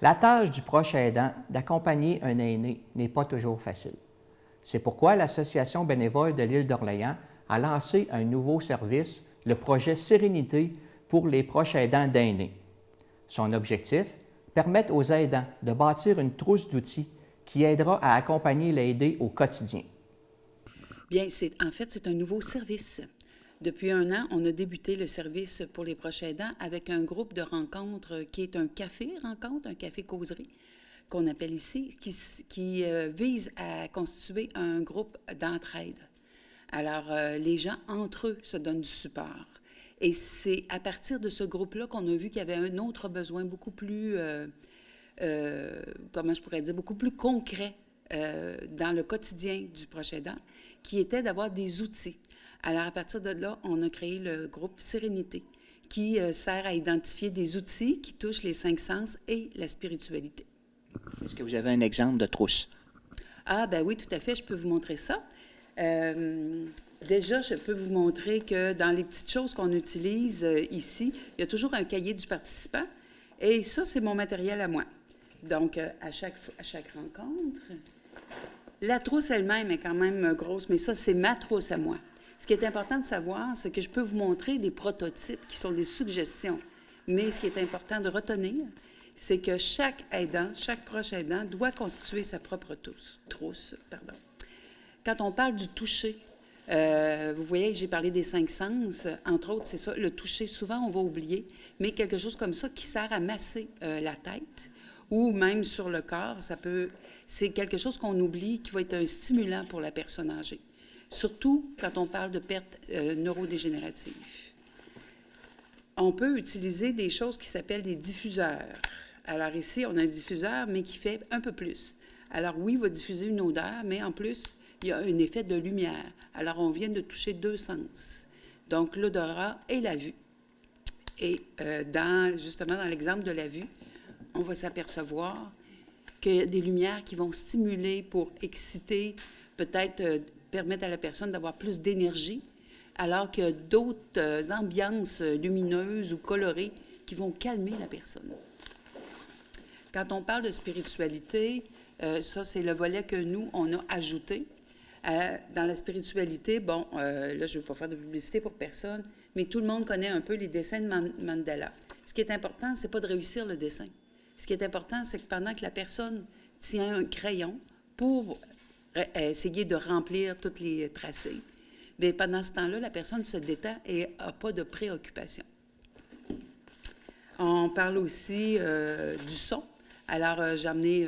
La tâche du proche aidant d'accompagner un aîné n'est pas toujours facile. C'est pourquoi l'Association bénévole de l'île d'Orléans a lancé un nouveau service, le projet Sérénité pour les proches aidants d'aînés. Son objectif, permettre aux aidants de bâtir une trousse d'outils qui aidera à accompagner l'aidé au quotidien. Bien, en fait, c'est un nouveau service. Depuis 1 an, on a débuté le service pour les proches aidants avec un groupe de rencontres qui est un café-rencontre, un café-causerie, qu'on appelle ici, qui vise à constituer un groupe d'entraide. Alors, les gens, entre eux, se donnent du support. Et c'est à partir de ce groupe-là qu'on a vu qu'il y avait un autre besoin beaucoup plus, comment je pourrais dire, beaucoup plus concret dans le quotidien du proche aidant, qui était d'avoir des outils. Alors, à partir de là, on a créé le groupe Sérénité, qui sert à identifier des outils qui touchent les 5 sens et la spiritualité. Est-ce que vous avez un exemple de trousse? Ah, ben oui, tout à fait, je peux vous montrer ça. Déjà, je peux vous montrer que dans les petites choses qu'on utilise ici, il y a toujours un cahier du participant. Et ça, c'est mon matériel à moi. Donc, à chaque rencontre, la trousse elle-même est quand même grosse, mais ça, c'est ma trousse à moi. Ce qui est important de savoir, c'est que je peux vous montrer des prototypes qui sont des suggestions. Mais ce qui est important de retenir, c'est que chaque aidant, chaque proche aidant doit constituer sa propre trousse. Quand on parle du toucher, vous voyez, j'ai parlé des 5 sens, entre autres, c'est ça, le toucher, souvent on va oublier, mais quelque chose comme ça qui sert à masser la tête ou même sur le corps, c'est quelque chose qu'on oublie qui va être un stimulant pour la personne âgée, surtout quand on parle de pertes neurodégénératives. On peut utiliser des choses qui s'appellent des diffuseurs. Alors ici, on a un diffuseur, mais qui fait un peu plus. Alors oui, il va diffuser une odeur, mais en plus, il y a un effet de lumière. Alors on vient de toucher 2 sens, donc l'odorat et la vue. Et justement, dans l'exemple de la vue, on va s'apercevoir qu'il y a des lumières qui vont stimuler pour exciter, peut-être permettre à la personne d'avoir plus d'énergie, alors qu'il y a d'autres ambiances lumineuses ou colorées qui vont calmer la personne. Quand on parle de spiritualité, ça, c'est le volet que nous, on a ajouté. Dans la spiritualité, bon, là, je ne vais pas faire de publicité pour personne, mais tout le monde connaît un peu les dessins de Mandela. Ce qui est important, ce n'est pas de réussir le dessin. Ce qui est important, c'est que pendant que la personne tient un crayon pour essayer de remplir tous les tracés, bien, pendant ce temps-là, la personne se détend et n'a pas de préoccupation. On parle aussi du son. Alors, j'ai amené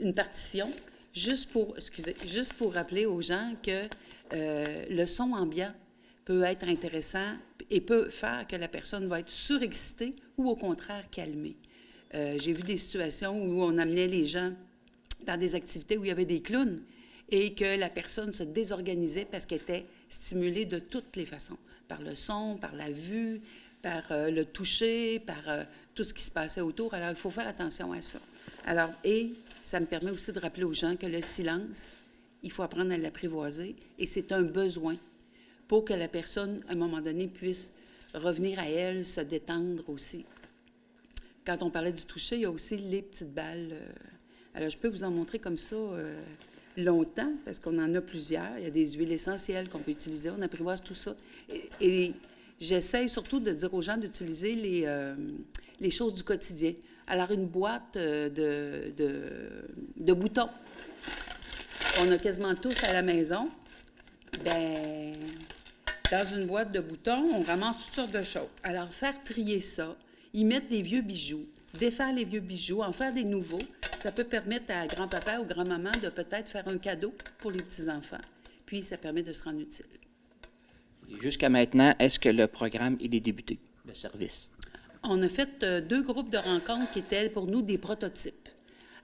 une partition juste pour rappeler aux gens que le son ambiant peut être intéressant et peut faire que la personne va être surexcitée ou au contraire calmée. J'ai vu des situations où on amenait les gens dans des activités où il y avait des clowns et que la personne se désorganisait parce qu'elle était stimulée de toutes les façons, par le son, par la vue, par le toucher, par tout ce qui se passait autour. Alors, il faut faire attention à ça. Alors, et ça me permet aussi de rappeler aux gens que le silence, il faut apprendre à l'apprivoiser et c'est un besoin pour que la personne, à un moment donné, puisse revenir à elle, se détendre aussi. Quand on parlait du toucher, il y a aussi les petites balles. Alors, je peux vous en montrer comme ça longtemps, parce qu'on en a plusieurs. Il y a des huiles essentielles qu'on peut utiliser. On apprivoise tout ça. Et j'essaie surtout de dire aux gens d'utiliser les choses du quotidien. Alors, une boîte de boutons. On a quasiment tous à la maison. Bien, dans une boîte de boutons, on ramasse toutes sortes de choses. Alors, faire trier ça, y mettre des vieux bijoux, défaire les vieux bijoux, en faire des nouveaux, ça peut permettre à grand-papa ou grand-maman de peut-être faire un cadeau pour les petits-enfants. Puis, ça permet de se rendre utile. Jusqu'à maintenant, est-ce que le programme il est débuté, le service? On a fait 2 groupes de rencontres qui étaient pour nous des prototypes.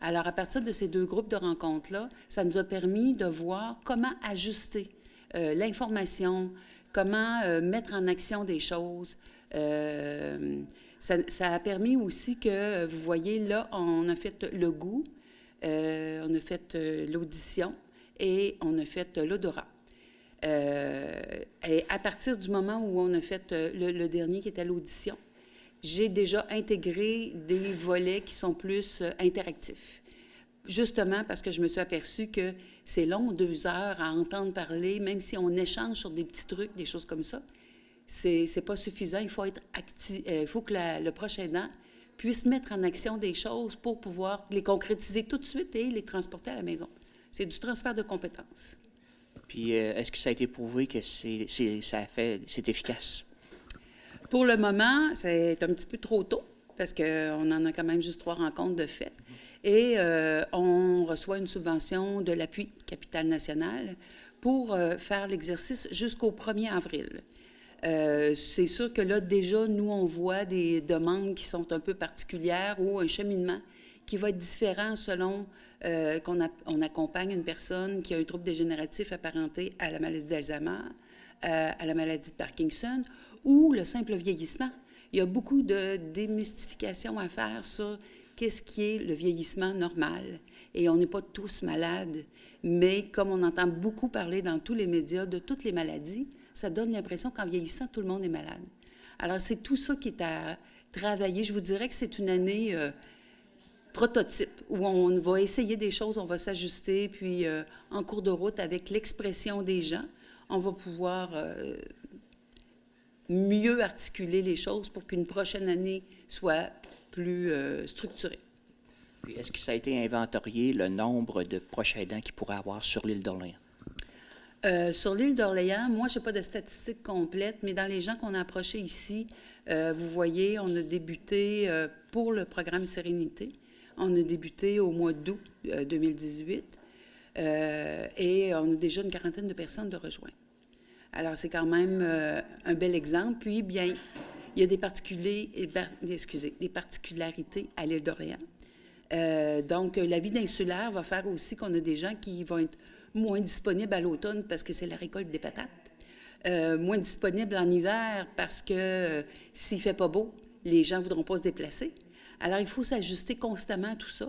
Alors, à partir de ces 2 groupes de rencontres-là, ça nous a permis de voir comment ajuster l'information, comment mettre en action des choses. Ça a permis aussi que, vous voyez, là, on a fait le goût, on a fait l'audition et on a fait l'odorat. Et à partir du moment où on a fait le dernier qui était l'audition, j'ai déjà intégré des volets qui sont plus interactifs. Justement parce que je me suis aperçue que c'est long, 2 heures à entendre parler, même si on échange sur des petits trucs, des choses comme ça, c'est pas suffisant. Il faut être il faut que le proche aidant puisse mettre en action des choses pour pouvoir les concrétiser tout de suite et les transporter à la maison. C'est du transfert de compétences. Puis, est-ce que ça a été prouvé que c'est efficace? Pour le moment, c'est un petit peu trop tôt, parce qu'on en a quand même juste 3 rencontres de fait. Et on reçoit une subvention de l'appui Capital National pour faire l'exercice jusqu'au 1er avril. C'est sûr que là, déjà, nous, on voit des demandes qui sont un peu particulières ou un cheminement qui va être différent selon qu'on accompagne une personne qui a un trouble dégénératif apparenté à la maladie d'Alzheimer, à la maladie de Parkinson ou le simple vieillissement. Il y a beaucoup de démystification à faire sur qu'est-ce qui est le vieillissement normal. Et on n'est pas tous malades, mais comme on entend beaucoup parler dans tous les médias de toutes les maladies, ça donne l'impression qu'en vieillissant, tout le monde est malade. Alors, c'est tout ça qui est à travailler. Je vous dirais que c'est une année prototype, où on va essayer des choses, on va s'ajuster, puis en cours de route, avec l'expression des gens, on va pouvoir mieux articuler les choses pour qu'une prochaine année soit plus structurée. Puis, est-ce que ça a été inventorié, le nombre de proches aidants qu'il pourrait avoir sur l'île d'Orléans? Sur l'île d'Orléans, moi, je n'ai pas de statistiques complètes, mais dans les gens qu'on a approchés ici, vous voyez, on a débuté pour le programme Sérénité. On a débuté au mois d'août 2018 et on a déjà une quarantaine de personnes de rejoindre. Alors, c'est quand même un bel exemple. Puis, bien, il y a des particularités à l'île d'Orléans. Donc, la vie d'insulaire va faire aussi qu'on a des gens qui vont être moins disponibles à l'automne parce que c'est la récolte des patates, moins disponibles en hiver parce que s'il ne fait pas beau, les gens ne voudront pas se déplacer. Alors, il faut s'ajuster constamment à tout ça.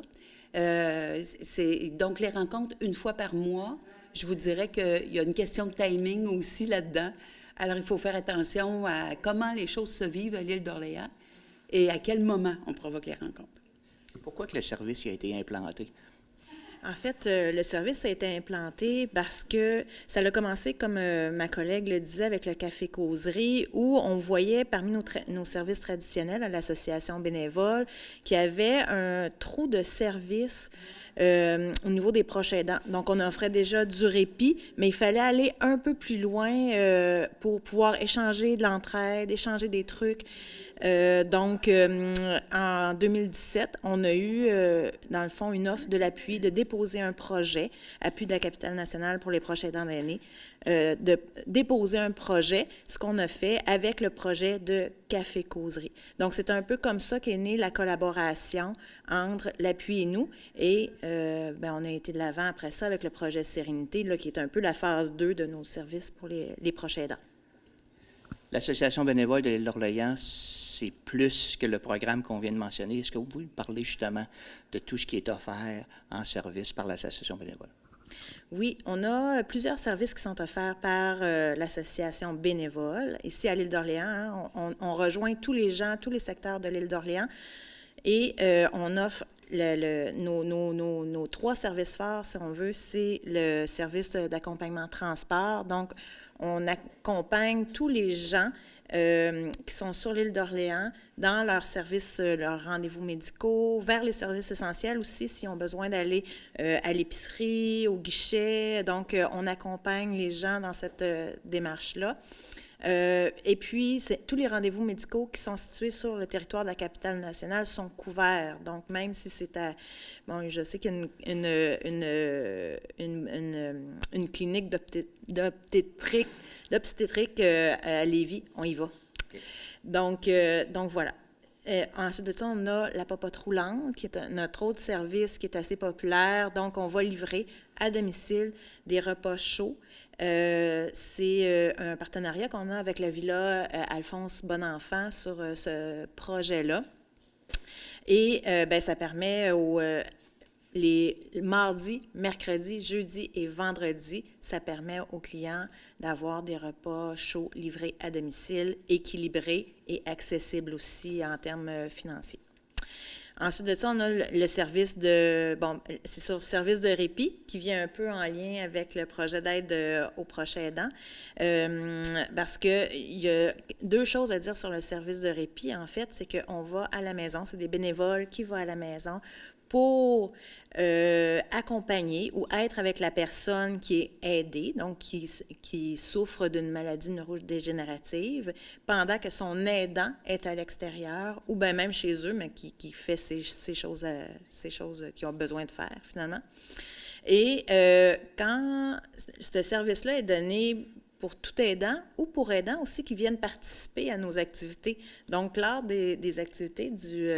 Donc, les rencontres, une fois par mois, je vous dirais qu'il y a une question de timing aussi là-dedans. Alors, il faut faire attention à comment les choses se vivent à l'île d'Orléans et à quel moment on provoque les rencontres. Pourquoi que le service y a été implanté? En fait, le service a été implanté parce que ça a commencé, comme ma collègue le disait, avec le Café Causerie, où on voyait parmi nos services traditionnels à l'association bénévole qu'il y avait un trou de service au niveau des proches aidants. Donc, on offrait déjà du répit, mais il fallait aller un peu plus loin pour pouvoir échanger de l'entraide, échanger des trucs. Donc, en 2017, on a eu, dans le fond, une offre de l'appui de déposer un projet, appui de la Capitale nationale pour les proches aidants d'aînés, de déposer un projet, ce qu'on a fait avec le projet de Café Causerie. Donc, c'est un peu comme ça qu'est née la collaboration entre l'appui et nous. Et on a été de l'avant après ça avec le projet Sérénité, là, qui est un peu la phase 2 de nos services pour les proches aidants. L'Association bénévole de l'île d'Orléans, c'est plus que le programme qu'on vient de mentionner. Est-ce que vous pouvez me parler justement de tout ce qui est offert en service par l'Association bénévole? Oui, on a plusieurs services qui sont offerts par l'Association bénévole. Ici, à l'île d'Orléans, on rejoint tous les gens, tous les secteurs de l'île d'Orléans et on offre nos 3 services forts, si on veut, c'est le service d'accompagnement transport. Donc, on accompagne tous les gens qui sont sur l'île d'Orléans dans leurs services, leurs rendez-vous médicaux, vers les services essentiels aussi, s'ils ont besoin d'aller à l'épicerie, au guichet. Donc, on accompagne les gens dans cette démarche-là. Et puis, tous les rendez-vous médicaux qui sont situés sur le territoire de la Capitale nationale sont couverts. Donc, même si c'est à... Bon, je sais qu'il y a une clinique d'obstétrique à Lévis, on y va. Okay. Donc voilà. Ensuite de ça, on a la popote roulante, qui est notre autre service qui est assez populaire. Donc, on va livrer à domicile des repas chauds. C'est un partenariat qu'on a avec la Villa Alphonse Bonenfant sur ce projet-là. Et ça permet les mardis, mercredis, jeudis et vendredis, ça permet aux clients d'avoir des repas chauds livrés à domicile, équilibrés et accessibles aussi en termes financiers. Ensuite de ça, on a le service de, c'est sur service de répit qui vient un peu en lien avec le projet d'aide aux proches aidants, parce qu'il y a deux choses à dire sur le service de répit, en fait, c'est qu'on va à la maison, c'est des bénévoles qui vont à la maison pour accompagner ou être avec la personne qui est aidée, donc qui souffre d'une maladie neurodégénérative, pendant que son aidant est à l'extérieur ou bien même chez eux, mais qui fait ces choses qu'ils ont besoin de faire, finalement. Et quand ce service-là est donné pour tout aidant ou pour aidants aussi qui viennent participer à nos activités. Donc, lors des activités du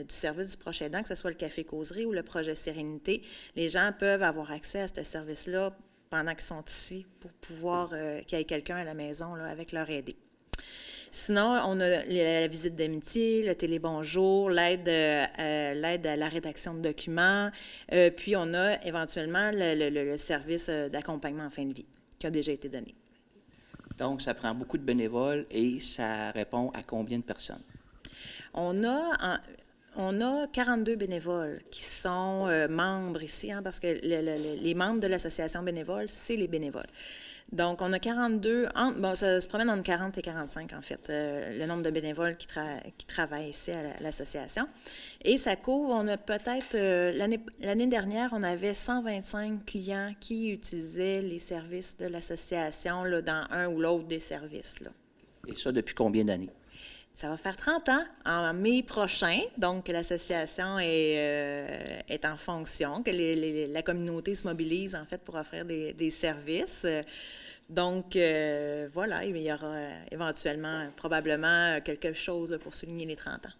service du proche aidant, que ce soit le Café Causerie ou le projet Sérénité, les gens peuvent avoir accès à ce service-là pendant qu'ils sont ici pour pouvoir qu'il y ait quelqu'un à la maison là, avec leur aidé. Sinon, on a la visite d'amitié, le télébonjour, l'aide à la rédaction de documents, puis on a éventuellement le service d'accompagnement en fin de vie qui a déjà été donné. Donc, ça prend beaucoup de bénévoles et ça répond à combien de personnes? On a 42 bénévoles qui sont membres ici, hein, parce que les membres de l'association bénévole, c'est les bénévoles. Donc, on a 42, ça se promène entre 40 et 45, en fait, le nombre de bénévoles qui travaillent ici à l'association. Et ça couvre, on a peut-être, l'année dernière, on avait 125 clients qui utilisaient les services de l'association là, dans un ou l'autre des services. Là. Et ça, depuis combien d'années? Ça va faire 30 ans, en mai prochain, donc l'association est en fonction, que la communauté se mobilise en fait pour offrir des services. Donc, voilà, il y aura éventuellement, probablement, quelque chose pour souligner les 30 ans.